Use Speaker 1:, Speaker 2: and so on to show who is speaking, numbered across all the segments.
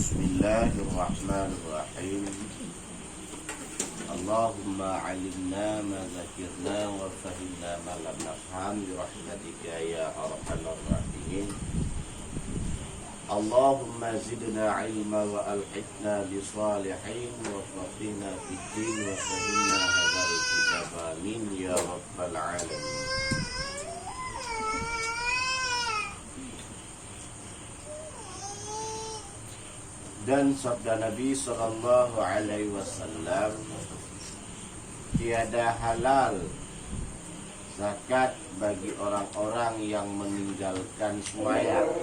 Speaker 1: Bismillahirrahmanirrahim. Allahumma alimna ma zakirna wa fahimna ma lam nafham bi rahmatika ya arhamar rahimin. Allahumma zidna ilma wa alhiqna bi salihin wa faqihna fid din wa fahimna hadzal kitab amin ya rabbal alamin. Dan sabda Nabi sallallahu alaihi wasallam, tiada halal zakat bagi orang-orang yang meninggalkan sembahyang.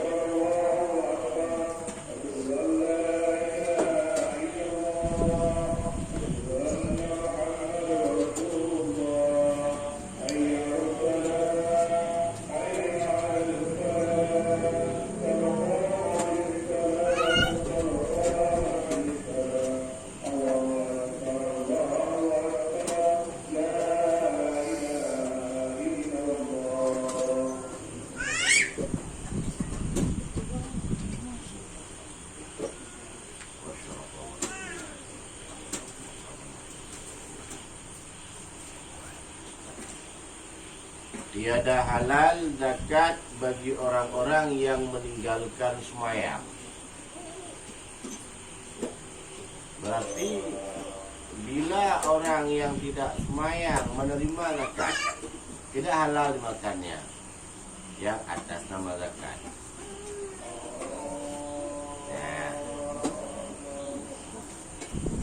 Speaker 1: Tiada halal zakat bagi orang-orang yang meninggalkan sembahyang. Berarti bila orang yang tidak sembahyang menerima zakat, tidak halal dimakannya yang atas nama zakat.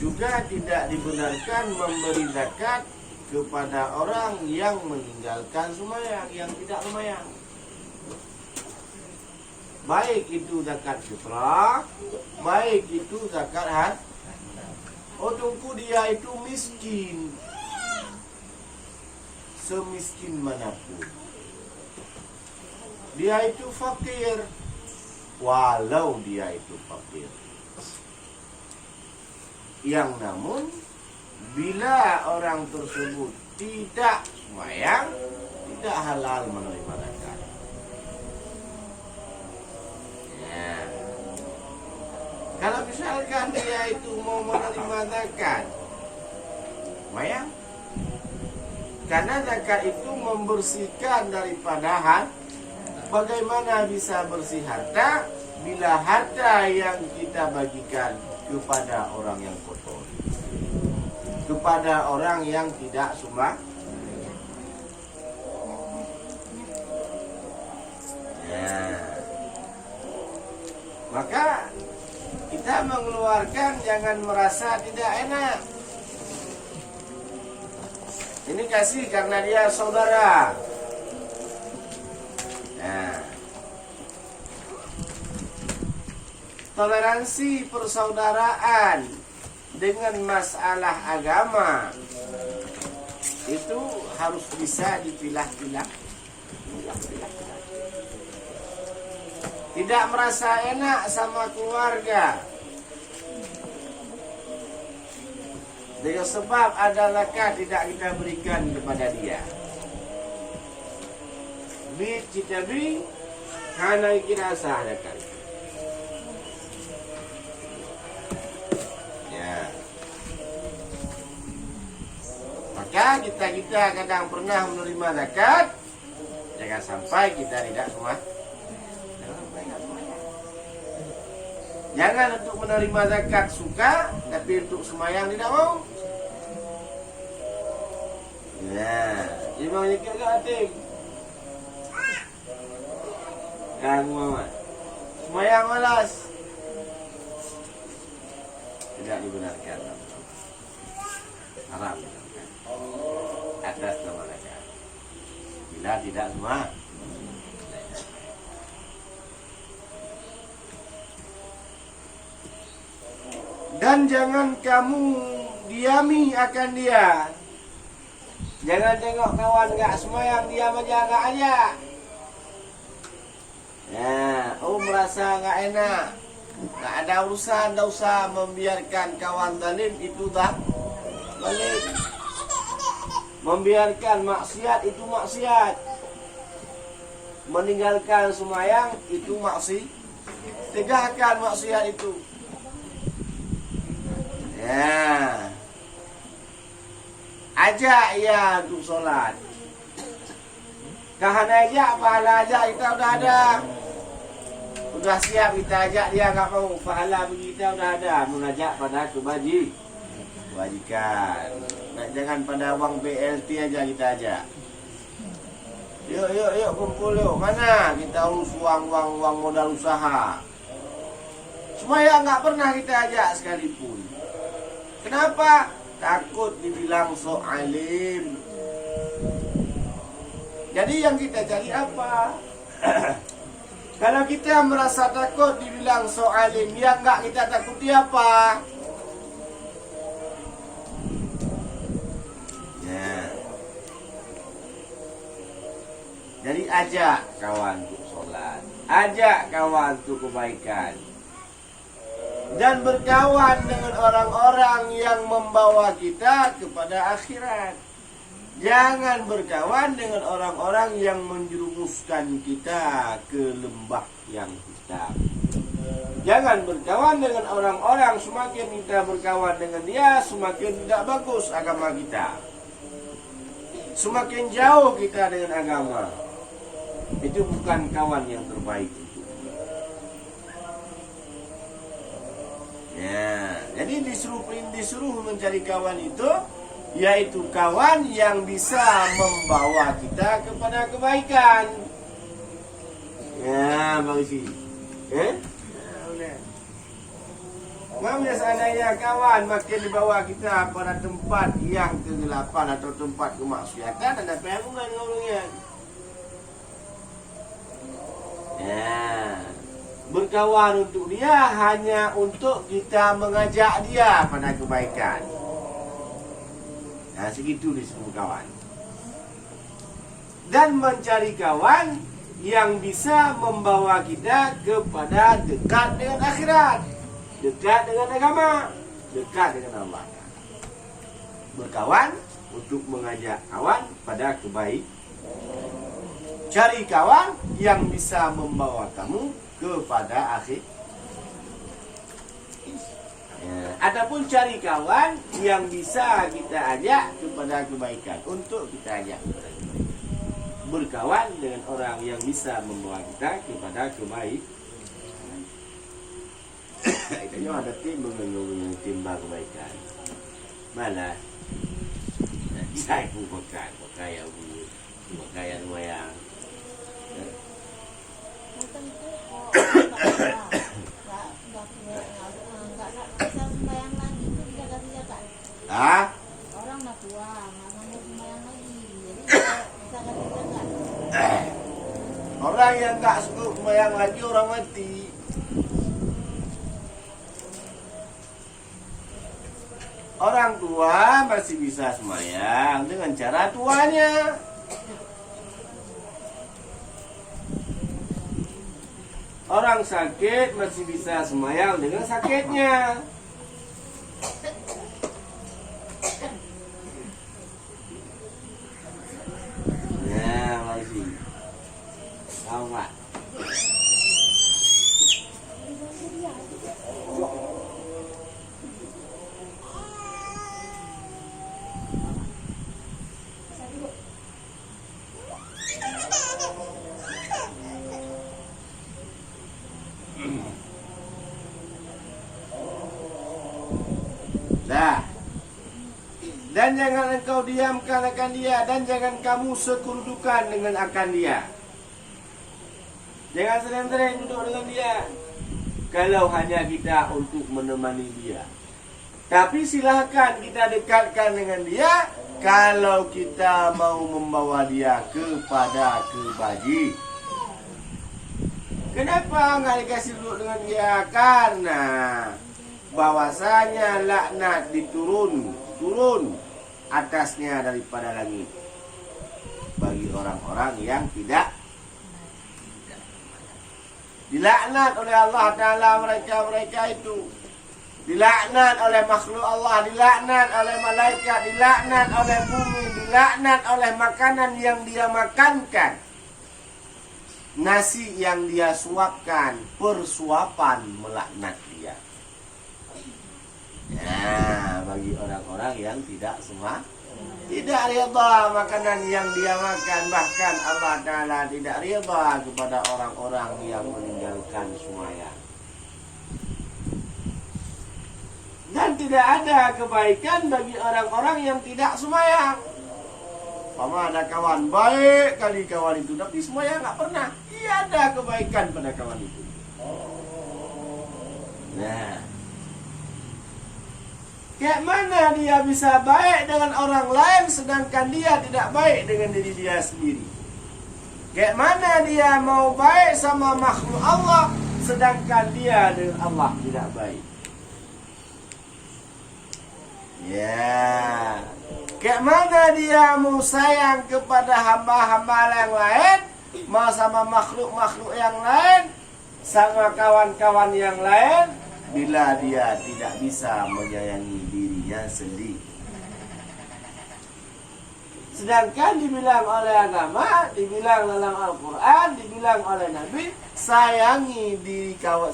Speaker 1: Juga tidak dibenarkan memberi zakat kepada orang yang meninggalkan sembahyang, yang tidak sembahyang. Baik itu zakat fitrah, baik itu zakat had. Oh, tunggu, dia itu miskin, semiskin manapun. Dia itu fakir, walau dia itu fakir. Yang namun bila orang tersebut tidak sembahyang, tidak halal menerima zakat. Kalau misalkan dia itu mau menerima zakat, sembahyang, karena zakat itu membersihkan daripada harta. Bagaimana bisa bersih harta bila harta yang kita bagikan kepada orang yang kotor, kepada orang yang tidak sembahyang? Maka kita mengeluarkan, jangan merasa tidak enak. Ini kasih karena dia saudara. Toleransi persaudaraan dengan masalah agama itu harus bisa dipilah-pilah. Tidak merasa enak sama keluarga dengan sebab ada zakat tidak kita berikan kepada dia. Bit kita beri karena kita sah zakat. Maka kita kadang pernah menerima zakat, jangan sampai kita tidak semua. Jangan untuk menerima zakat suka, tapi untuk sembahyang tidak mau. Jadi mau nyekir ke hati Kang Muhammad, sembahyang malas, tidak dibenarkan. Haram atas nama zakat. Bila tidak semua. Dan jangan kamu diami akan dia. Jangan tengok kawan gak sembahyang, diam aja, gak aja. Merasa gak enak, gak ada urusan, tak usah membiarkan kawan zalim itu tak balik. Membiarkan maksiat itu maksiat. Meninggalkan sembahyang itu maksiat. Tegakkan maksiat itu. Ya. Ajak ia untuk solat. Tahan ajak, pahala ajak kita udah ada. Udah siap kita ajak dia, enggak mau. Pahala bagi kita udah ada. Mengajak pada kebajikan. Jangan pada uang BLT aja kita ajak. Yuk kumpul yuk. Mana kita urus uang modal usaha. Semua yang nggak pernah kita ajak sekalipun. Kenapa? Takut dibilang sok alim. Jadi yang kita cari apa? Kalau kita merasa takut dibilang sok alim, yang nggak kita takuti apa? Ya. Jadi ajak kawan untuk sholat, ajak kawan untuk kebaikan, dan berkawan dengan orang-orang yang membawa kita kepada akhirat. Jangan berkawan dengan orang-orang yang menjerumuskan kita ke lembah yang hitam. Jangan berkawan dengan orang-orang, semakin kita berkawan dengan dia, semakin tidak bagus agama kita. Semakin jauh kita dengan agama. Itu bukan kawan yang terbaik untuk kita. Ya, jadi disuruh mencari kawan itu, yaitu kawan yang bisa membawa kita kepada kebaikan. Ya, bagus sih. Mana seandainya kawan makin dibawa kita pada tempat yang kegelapan atau tempat kemaksiatan, dan apa yang bukan ngomongnya. Ya, berkawan untuk dia hanya untuk kita mengajak dia pada kebaikan. Nah, segitu disebut kawan. Dan mencari kawan yang bisa membawa kita kepada dekat dengan akhirat, dekat dengan agama, dekat dengan Allah. Berkawan untuk mengajak kawan pada kebaikan. Cari kawan yang bisa membawa kamu kepada akhir. Ya. Adapun cari kawan yang bisa kita ajak kepada kebaikan, untuk kita ajak kepada kebaikan. Berkawan dengan orang yang bisa membawa kita kepada kebaikan. Itu ada tim mengenai timba kebaikan. Mana? Saya pun pakai wayang.
Speaker 2: Orang udah tua, nggak sanggup sembahyang lagi, jadi bisa ganti-ganti.
Speaker 1: Orang yang nggak sanggup sembahyang lagi orang mati. Orang tua masih bisa sembahyang dengan cara tuanya. Orang sakit masih bisa sembahyang dengan sakitnya. Ya, masih. Awak. Nah, dan jangan engkau diamkan akan dia, dan jangan kamu sekurudukan dengan akan dia. Jangan sering-sering duduk dengan dia kalau hanya kita untuk menemani dia. Tapi silahkan kita dekatkan dengan dia kalau kita mau membawa dia kepada kebaji. Kenapa nggak dikasih duduk dengan dia? Karena bahwasanya laknat turun atasnya daripada langit bagi orang-orang yang tidak dilaknat oleh Allah Ta'ala. Mereka itu dilaknat oleh makhluk Allah, dilaknat oleh malaikat, dilaknat oleh bumi, dilaknat oleh makanan yang dia makankan, nasi yang dia suapkan, persuapan melaknat dia. Ya, bagi orang-orang yang tidak rida makanan yang dia makan, bahkan Allah Ta'ala tidak rida kepada orang-orang yang meninggalkan sembahyang. Dan tidak ada kebaikan bagi orang-orang yang tidak sembahyang. Pama ada kawan baik kali kawan itu, tapi sembahyang nggak pernah. Iya, ada kebaikan pada kawan itu. Nah, kayak mana dia bisa baik dengan orang lain sedangkan dia tidak baik dengan diri dia sendiri? Kayak mana dia mau baik sama makhluk Allah sedangkan dia dengan Allah tidak baik? Ya, kayak mana dia mau sayang kepada hamba-hamba yang lain, mau sama makhluk-makhluk yang lain, sama kawan-kawan yang lain, bila dia tidak bisa menyayangi dirinya sendiri. Sedangkan dibilang oleh agama, dibilang dalam Al-Quran, dibilang oleh Nabi, sayangi diri kawan,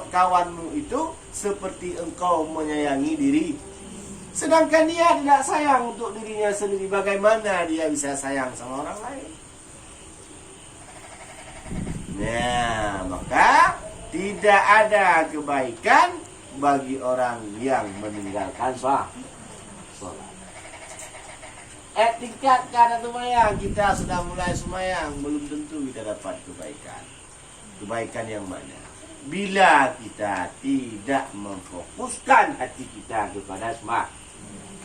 Speaker 1: kawanmu itu seperti engkau menyayangi diri. Sedangkan dia tidak sayang untuk dirinya sendiri, bagaimana dia bisa sayang sama orang lain? Nah, maka tidak ada kebaikan bagi orang yang meninggalkan sholat. Tingkat kada sembahyang, kita sudah mulai sembahyang, belum tentu kita dapat kebaikan. Kebaikan yang mana? Bila kita tidak memfokuskan hati kita kepada sembahyang.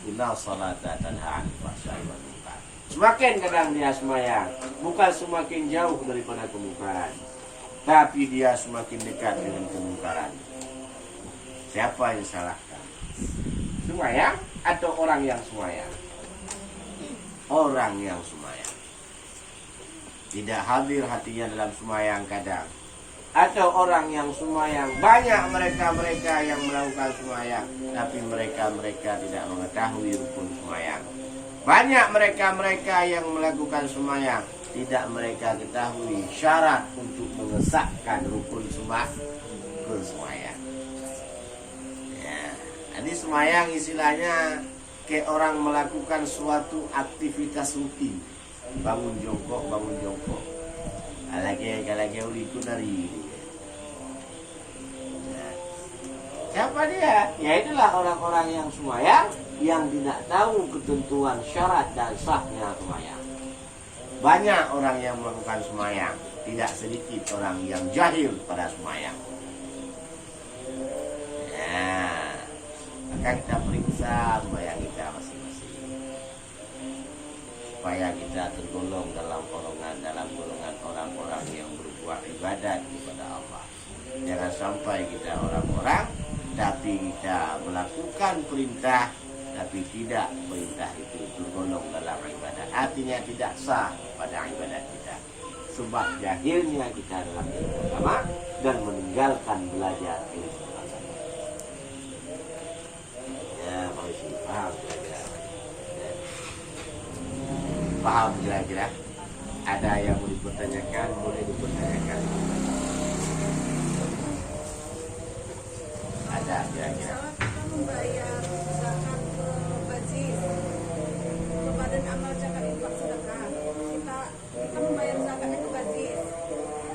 Speaker 1: Inna salata tanha 'anil fahsya'i wal munkar. Semakin kadang dia sembahyang, bukan semakin jauh daripada kemungkaran, tapi dia semakin dekat dengan kemungkaran. Siapa yang salahkan? Sembahyang atau orang yang sembahyang? Orang yang sembahyang. Tidak hadir hatinya dalam sembahyang kadang. Atau orang yang sembahyang, banyak mereka yang melakukan sembahyang, tapi mereka tidak mengetahui rukun sembahyang. Banyak mereka yang melakukan sembahyang, tidak mereka ketahui syarat untuk mengesahkan rukun sembahyang. Ya, jadi sembahyang istilahnya kayak orang melakukan suatu aktivitas rutin, bangun jongkok. Lagi ikut dari. Nah, siapa dia? Ya itulah orang-orang yang sembahyang yang tidak tahu ketentuan syarat dan sahnya sembahyang. Banyak orang yang melakukan sembahyang, tidak sedikit orang yang jahil pada sembahyang. Ya, maka kita periksa sembahyang kita masing-masing, supaya kita tergolong dalam golongan orang-orang yang berbuat ibadat kepada Allah. Jangan sampai kita orang-orang tapi kita melakukan perintah tapi tidak perintah itu tergolong dalam ibadat. Artinya tidak sah pada ibadat kita, sebab jahilnya kita dalam ilmu agama dan meninggalkan belajar ilmu agama. Ya, masih paham kira-kira? Paham kira-kira? Ada yang mau dipertanyakan, boleh dipertanyakan. Ada kira-kira?
Speaker 3: Kita membayar zakat ke Basis, ke Badan Amal Zakat Infak Sedekah. Kita membayar zakatnya ke Basis.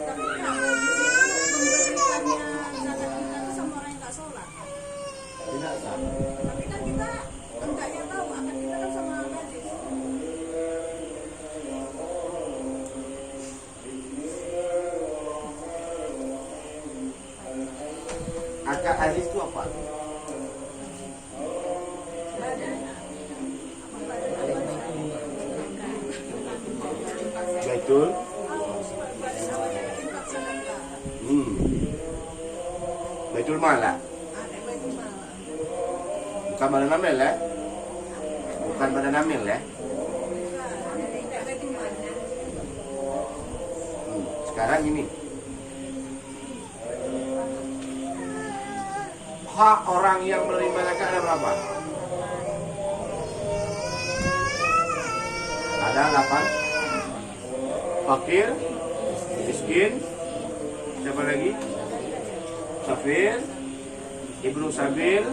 Speaker 3: Tapi kalau di sini memberikannya zakat kita itu sama orang yang tak sholat.
Speaker 1: Tidak sah.
Speaker 3: Tapi kan kita enggaknya tahu akan kita kan sama Basis.
Speaker 1: Akad aziz itu apa? Betul. Betul malah. Bukan badan amil ya? Bukan badan amil ya? Sekarang ini hak orang yang menerima zakat ada berapa? Ada 8. Fakir, miskin, siapa lagi? Safir, Ibnu Sabil,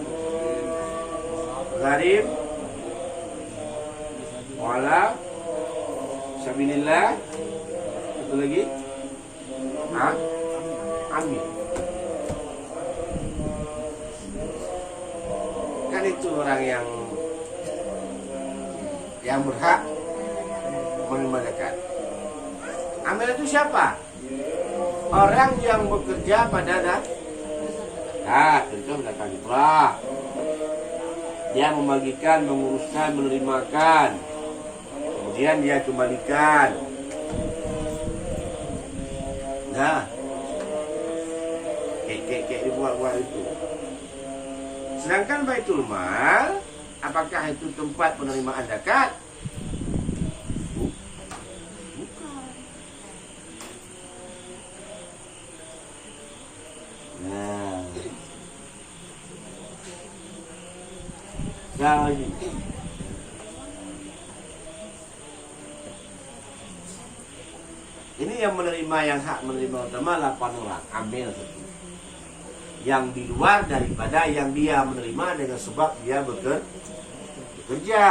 Speaker 1: Gharib, Wala, Sabilillah, satu lagi, Amin. Kan itu orang yang berhak menerima zakat. Amil itu siapa? Orang yang bekerja pada zakat. Itu zakat fitrah. Dia membagikan, menguruskan, menerimakan. Kemudian dia kembalikan. Nah, kayak dibuat-buat itu. Sedangkan Baitul Mal, apakah itu tempat penerimaan zakat? Bukan. Nah, lagi. Ini yang menerima, yang hak menerima utama 8 orang, amil satu. Yang di luar daripada yang dia menerima dengan sebab dia bekerja.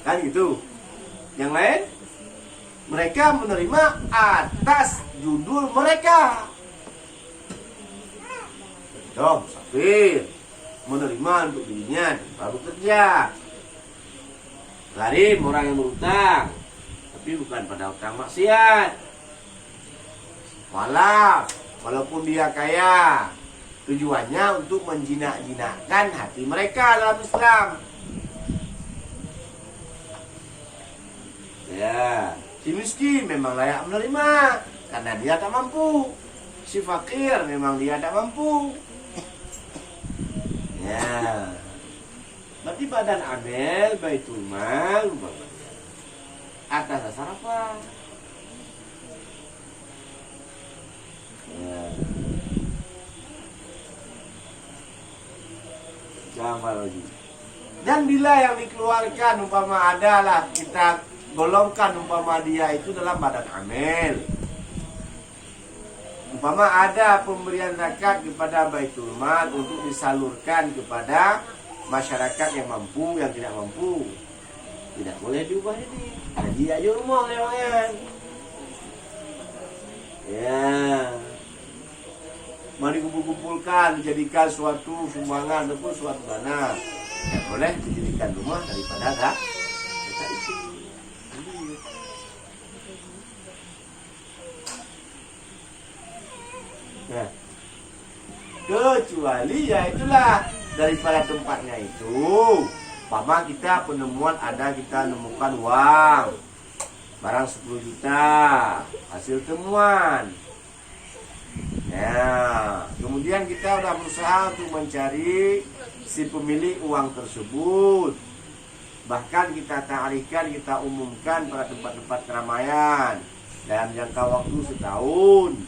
Speaker 1: Kan gitu. Yang lain, mereka menerima atas judul mereka. Dong, musafir menerima untuk dirinya baru kerja. Gharib, orang yang berutang, tapi bukan pada utang maksiat. Walaf, walaupun dia kaya, tujuannya untuk menjinak-jinakkan hati mereka dalam Islam. Ya, si miskin memang layak menerima karena dia tak mampu. Si fakir memang dia tak mampu. Ya, berarti badan amil Baitul Mal atas dasar apa? Ya. Gambar lagi. Dan bila yang dikeluarkan umpama adalah kita golongkan umpama dia itu dalam badan amil. Umpama ada pemberian zakat kepada Baitul Mal untuk disalurkan kepada masyarakat yang mampu, yang tidak mampu, tidak boleh diubah ini. Haji aja rumah lewangan. Ya, mari kumpul-kumpulkan, dijadikan suatu sumbangan ataupun suatu dana. Tidak boleh dijadikan rumah daripada zakat itu. Nah, kecuali ya itulah daripada tempatnya itu. Pama kita penemuan ada, kita nemukan uang barang 10 juta hasil temuan. Ya, kemudian kita udah berusaha untuk mencari si pemilik uang tersebut. Bahkan kita ta'rifkan, kita umumkan pada tempat-tempat keramaian dalam jangka waktu setahun.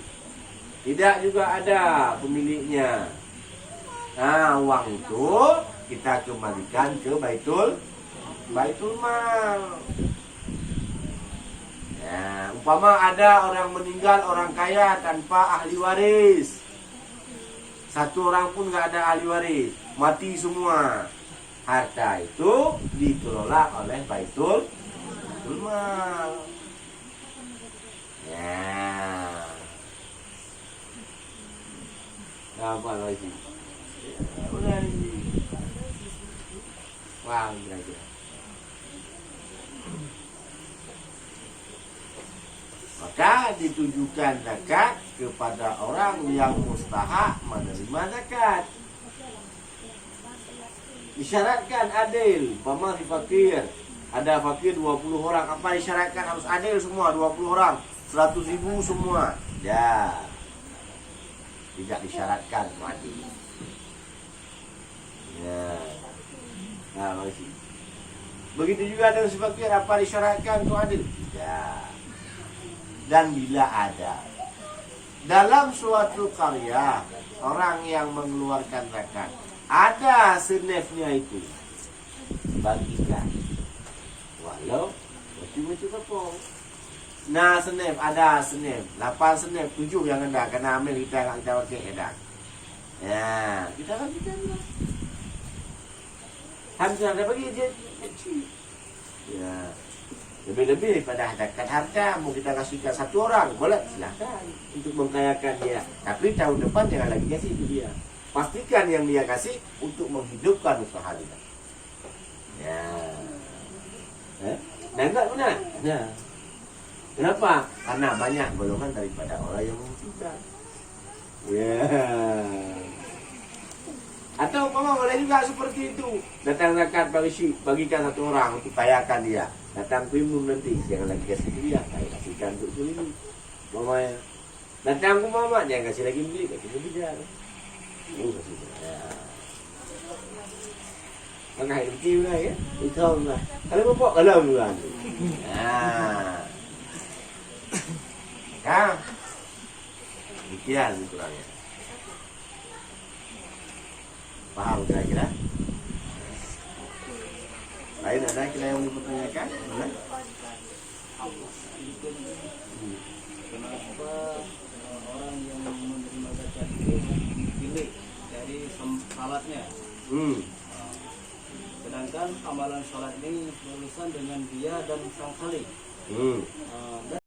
Speaker 1: Tidak juga ada pemiliknya. Nah, uang itu kita kembalikan ke Baitul Mal. Ya, umpama ada orang meninggal, orang kaya tanpa ahli waris. Satu orang pun nggak ada ahli waris, mati semua. Harta itu dikelola oleh Baitul Mal. Ya. Apa lagi? Udah ini. Wah, kira-kira. Maka ditujukan zakat kepada orang yang mustahak menerima zakat. Disyaratkan adil, umpama si fakir. Ada fakir 20 orang, apa disyaratkan harus adil semua 20 orang, 100.000 semua. Ya. Tidak disyaratkan adil. Ya. Nah, masih. Begitu juga dengan si fakir, apa disyaratkan untuk adil? Tidak. Dan bila ada dalam suatu karya orang yang mengeluarkan zakat, ada senefnya itu, bagikan walau macam-macam apa. Nah, senep ada senep. 8 senep, 7 yang ada. Karena ambil kita pakai edak. Ya, kita bagikan lah. Hamzah ada bagi dia kecil. Ya. Lebih-lebih daripada zakat harta mau kita kasihkan satu orang, boleh silakan untuk mengkayakan dia. Tapi tahun depan jangan lagi kasih itu dia. Pastikan yang dia kasih untuk menghidupkan usaha dia. Ya. Nah, enggak benar. Nah. Kenapa? Karena banyak golongan daripada orang yang membutuhkan. Ya. Atau umpama boleh juga seperti itu. Datang zakat bagikan satu orang untuk kayakan dia. Datang primum nanti, jangan lagi kasih dia, kasihkan untuk sini. Mamanya. Datang ke mama, jangan kasih lagi beli, kasih dia. Kasih dia. Maka hidup dia ya, itu lah. Kalau bapak kalau bukan. Nah. Ya. Demikian kurangnya. Paham kira-kira? Lain ada kira yang mau dipertanyakan? Boleh?
Speaker 4: Kenapa orang yang menerima zakat itu dipilih dari salatnya? Sedangkan amalan salat ini berurusan dengan dia dan sang khalik. Dan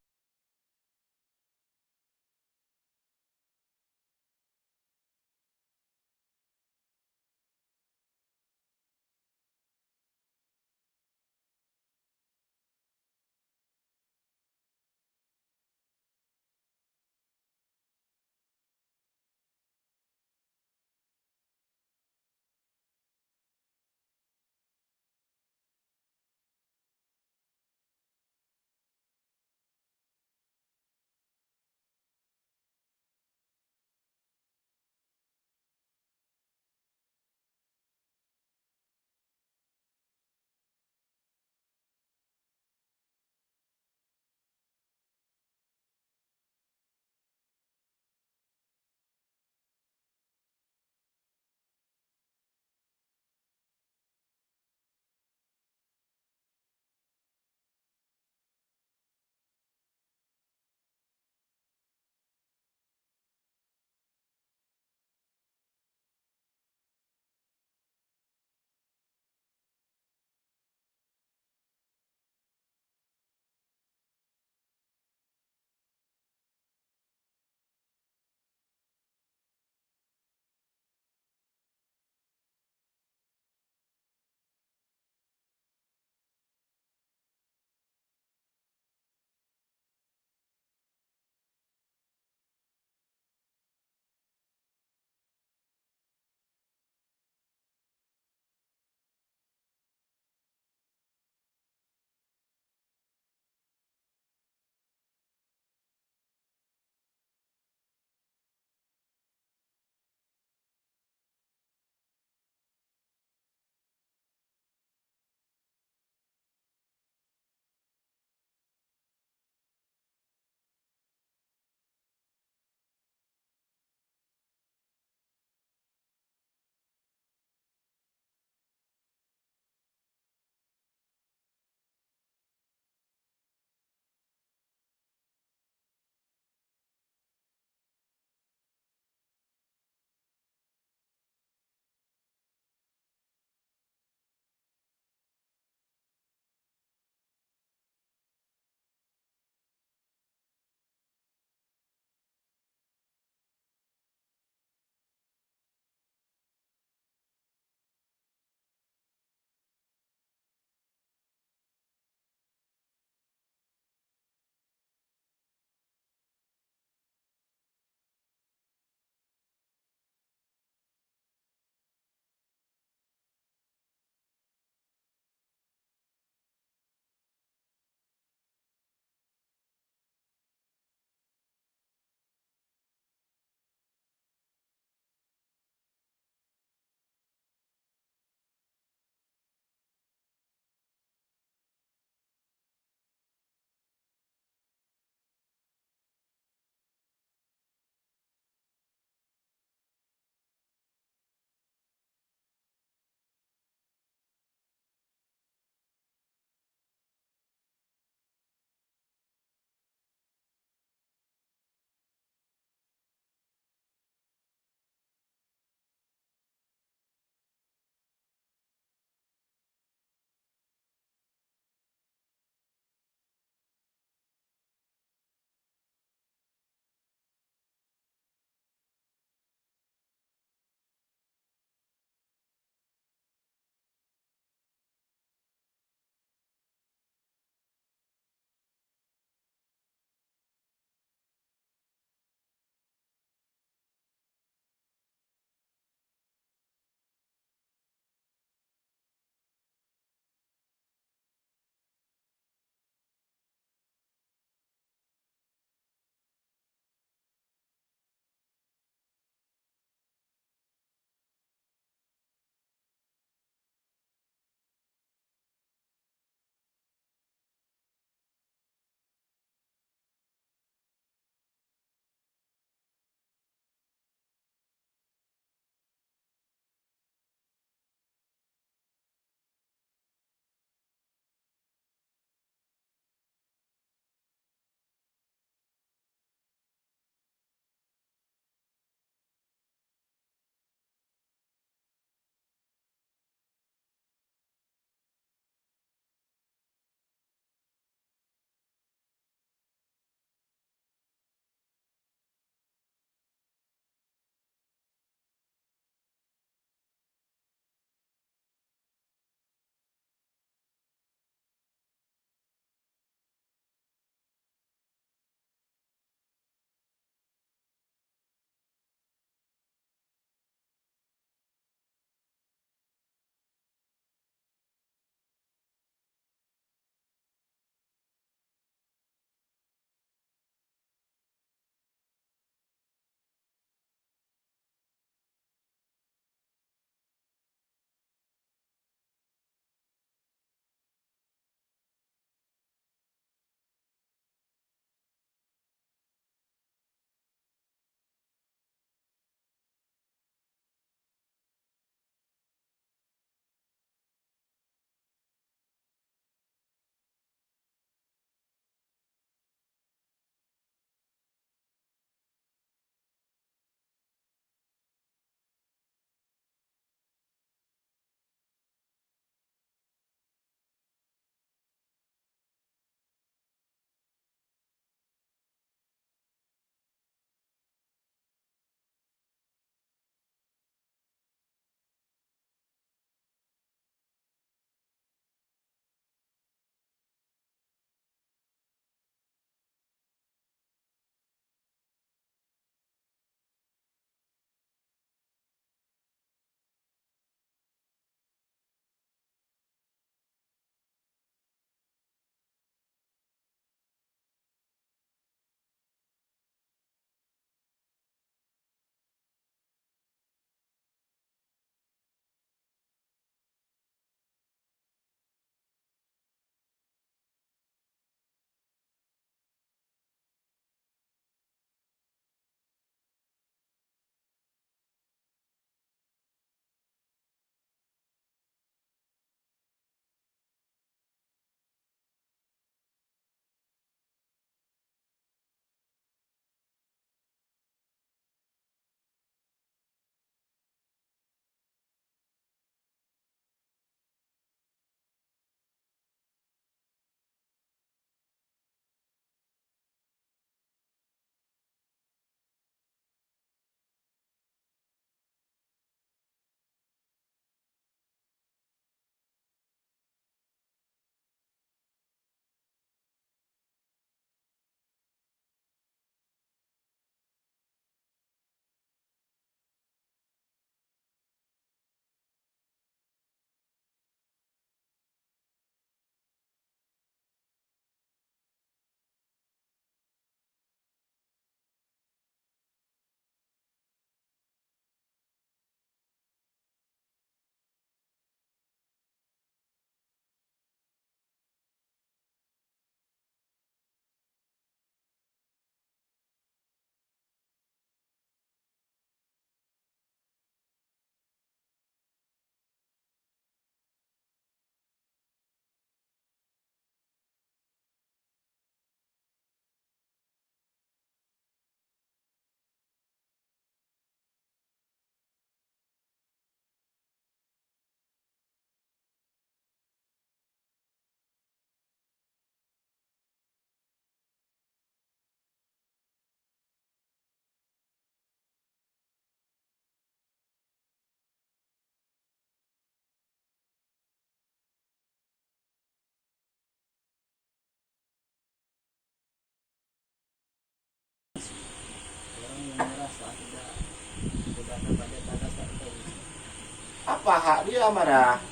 Speaker 1: Apa hak dia marah?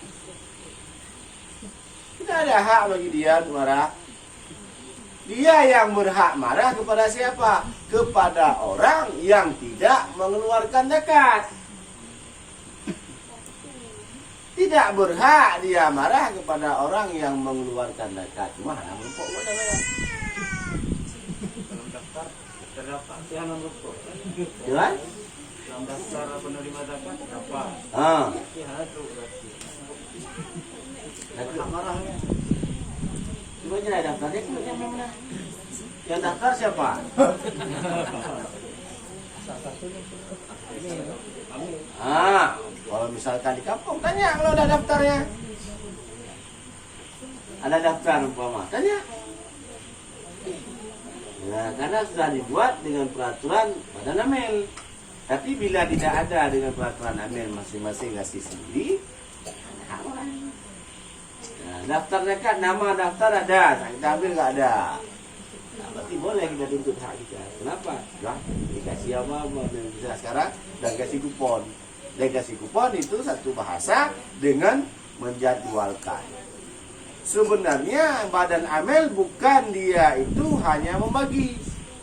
Speaker 1: Tidak ada hak bagi dia untuk marah. Dia yang berhak marah kepada siapa? Kepada orang yang tidak mengeluarkan zakat. Tidak berhak dia marah kepada orang yang mengeluarkan zakat. Mana merokok mana?
Speaker 4: Dalam daftar terdapat yang merokok.
Speaker 1: Jelas?
Speaker 4: Dalam daftar penerima zakat terdapat. Ya itu berarti. Hak marahnya.
Speaker 1: Coba aja daftarnya yang mana? Yang daftar siapa? Kalau misalkan di kampung tanya kalau ada daftarnya. Ada daftar umpama, tanya. Nah, karena sudah dibuat dengan peraturan Badan Amil. Tapi bila tidak ada dengan peraturan Amil, masing-masing ngasih sendiri. Nah, daftar zakat, nama daftar ada, kita ambil nggak ada. Nah, berarti boleh kita tuntut hak kita. Kenapa? Dah, dikasih apa bisa sekarang dan kasih kupon. Dan kasih kupon itu satu bahasa dengan menjadwalkan. Sebenarnya Badan Amil bukan dia itu hanya membagi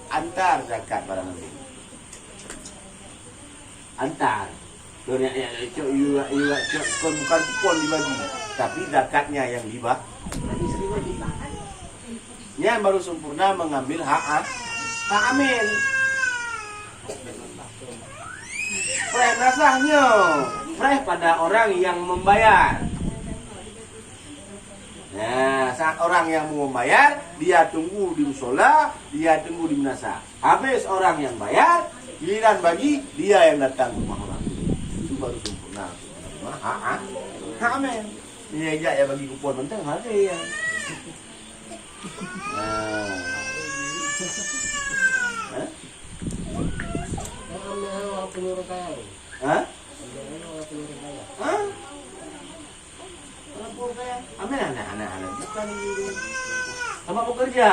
Speaker 1: antar zakat pada nanti. Antar. Bukan kupon dibagi, tapi zakatnya yang dibagi. Yang baru sempurna mengambil hak Amil. Preh nasahnya, preh pada orang yang membayar. Nah, saat orang yang mau membayar, dia tunggu di musola, dia tunggu di menasah. Habis orang yang bayar, giliran bagi, dia yang datang ke rumah orang. Itu baru sempurna. Hak Amil. Ini aja ya bagi kupon penting ada ya. Nah. Hah? Amil anak-anak bukan sama pekerja.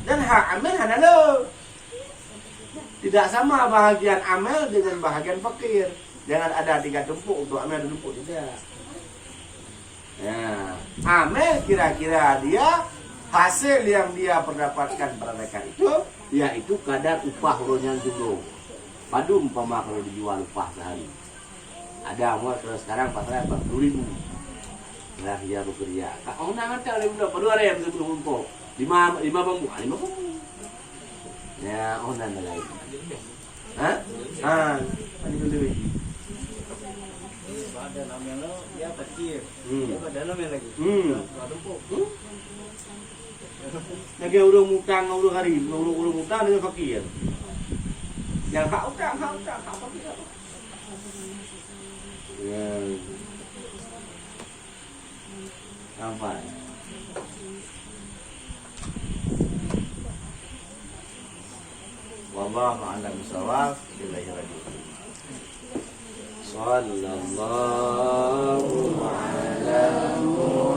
Speaker 1: Dan hak Amil hanya lo. Tidak sama bahagian Amil dengan bahagian fakir. Jangan ada 3 tumpuk untuk Amil dan tumpuk tidak. Ya, Amil kira-kira dia hasil yang dia pendapatkan pada mereka itu, yaitu kadar upah urunan dulu. Padu umpama kalau dijual upah sehari. Ada mau kalau sekarang pasarnya 40.000. Nah dia bekerja. Oh nanti ada berapa? 2 yang sebelum untuk 5 bambu, 5 bambu. Ya, oh nanti lagi. Hah? Ini dulu.
Speaker 4: Badan Amil dia fakir. Dia badan Amil lagi.
Speaker 1: Lagi urung utang, urung hari, urung utang dengan fakir. Yang hak utang, hak fakir. Ya. Sampai. Wallahu a'lam bishawab. Sallallahu alaihi